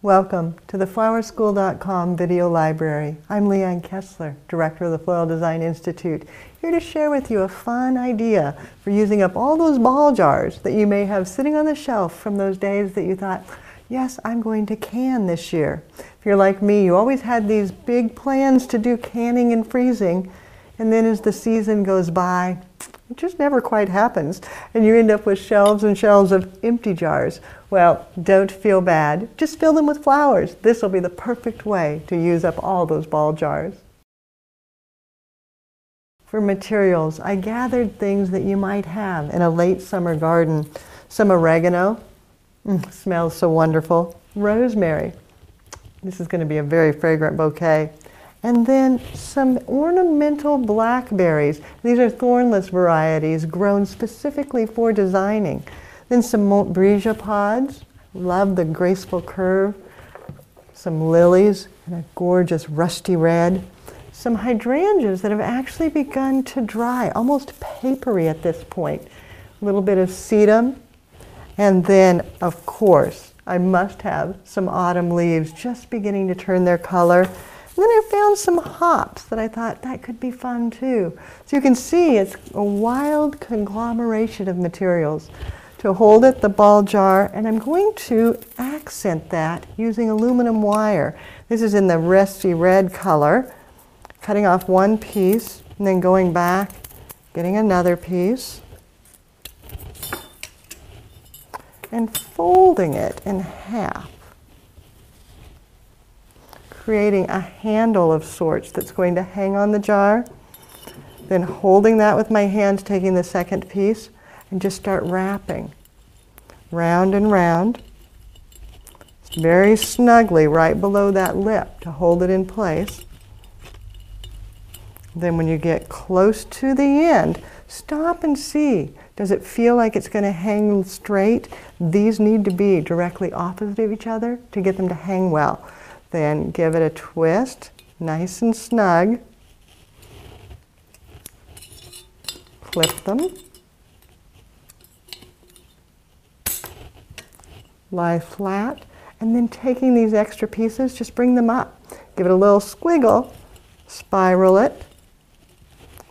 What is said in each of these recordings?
Welcome to the flowerschool.com video library. I'm Leanne Kessler, Director of the Floral Design Institute, here to share with you a fun idea for using up all those ball jars that you may have sitting on the shelf from those days that you thought, yes, I'm going to can this year. If you're like me, you always had these big plans to do canning and freezing, and then as the season goes by, it just never quite happens, and you end up with shelves and shelves of empty jars. Well, don't feel bad. Just fill them with flowers. This will be the perfect way to use up all those ball jars. For materials, I gathered things that you might have in a late summer garden. Some oregano, smells so wonderful. Rosemary, this is going to be a very fragrant bouquet. And then some ornamental blackberries. These are thornless varieties grown specifically for designing. Then some Montbrisa pods. Love the graceful curve. Some lilies in a gorgeous rusty red. Some hydrangeas that have actually begun to dry, almost papery at this point. A little bit of sedum. And then, of course, I must have some autumn leaves just beginning to turn their color. And then I found some hops that I thought that could be fun too. So you can see it's a wild conglomeration of materials. To hold it, the ball jar, and I'm going to accent that using aluminum wire. This is in the rusty red color. Cutting off one piece and then going back, getting another piece, and folding it in half, creating a handle of sorts that's going to hang on the jar, then holding that with my hands, taking the second piece, and just start wrapping round and round, very snugly right below that lip to hold it in place. Then when you get close to the end, stop and see. Does it feel like it's going to hang straight? These need to be directly opposite of each other to get them to hang well. Then give it a twist, nice and snug. Flip them. Lie flat. And then taking these extra pieces, just bring them up. Give it a little squiggle, spiral it.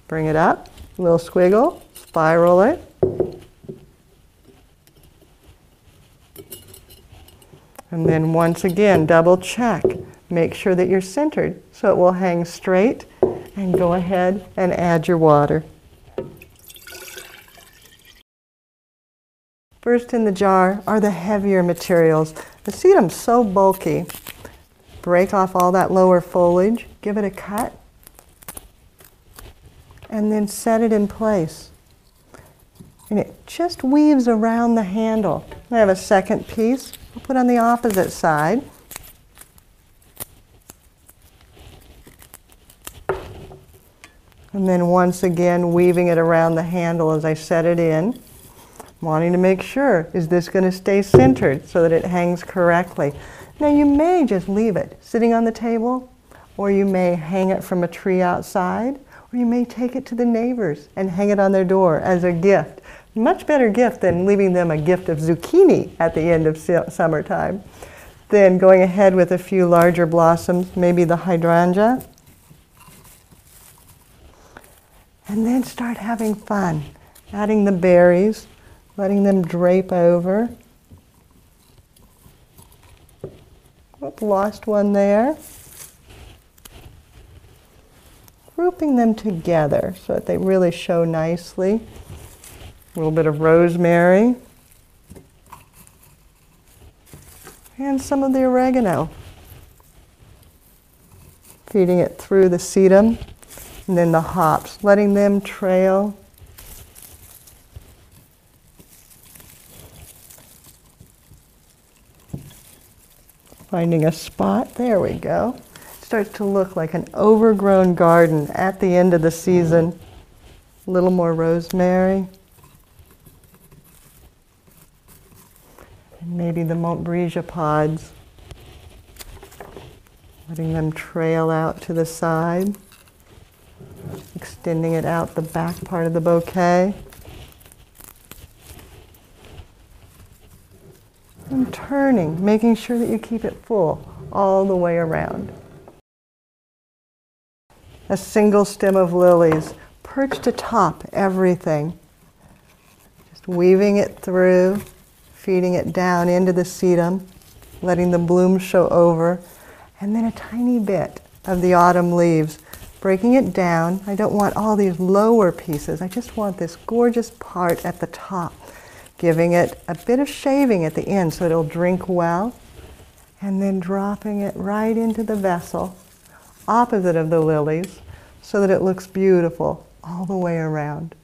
Bring it up, a little squiggle, spiral it. And then once again, double check. Make sure that you're centered so it will hang straight, and go ahead and add your water. First in the jar are the heavier materials. The sedum's so bulky. Break off all that lower foliage, give it a cut, and then set it in place. And it just weaves around the handle. I have a second piece. I'll put on the opposite side. And then once again, weaving it around the handle as I set it in. Wanting to make sure, is this going to stay centered so that it hangs correctly? Now you may just leave it sitting on the table, or you may hang it from a tree outside, or you may take it to the neighbors and hang it on their door as a gift. Much better gift than leaving them a gift of zucchini at the end of summertime. Then going ahead with a few larger blossoms, maybe the hydrangea. And then start having fun, adding the berries, letting them drape over. Oop, lost one there. Grouping them together so that they really show nicely. A little bit of rosemary. And some of the oregano. Feeding it through the sedum. And then the hops, letting them trail. Finding a spot, there we go. Starts to look like an overgrown garden at the end of the season. A little more rosemary. And maybe the Montbrisa pods. Letting them trail out to the side. Extending it out the back part of the bouquet. And turning, making sure that you keep it full all the way around. A single stem of lilies perched atop everything. Just weaving it through, feeding it down into the sedum, letting the bloom show over, and then a tiny bit of the autumn leaves, breaking it down. I don't want all these lower pieces. I just want this gorgeous part at the top, giving it a bit of shaving at the end so it'll drink well, and then dropping it right into the vessel, opposite of the lilies, so that it looks beautiful all the way around.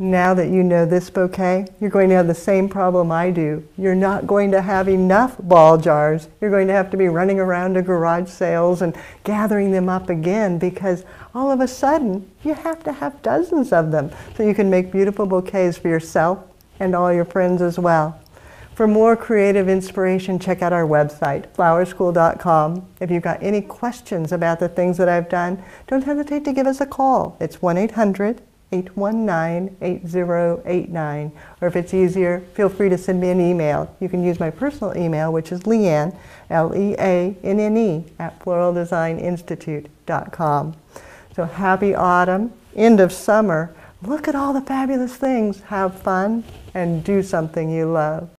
Now that you know this bouquet, you're going to have the same problem I do. You're not going to have enough ball jars. You're going to have to be running around to garage sales and gathering them up again, because all of a sudden you have to have dozens of them so you can make beautiful bouquets for yourself and all your friends as well. For more creative inspiration, check out our website, flowerschool.com. If you've got any questions about the things that I've done, don't hesitate to give us a call. It's 1-800-819-8089. Or if it's easier, feel free to send me an email. You can use my personal email, which is Leanne, Leanne, @floraldesigninstitute.com. So happy autumn, end of summer. Look at all the fabulous things. Have fun and do something you love.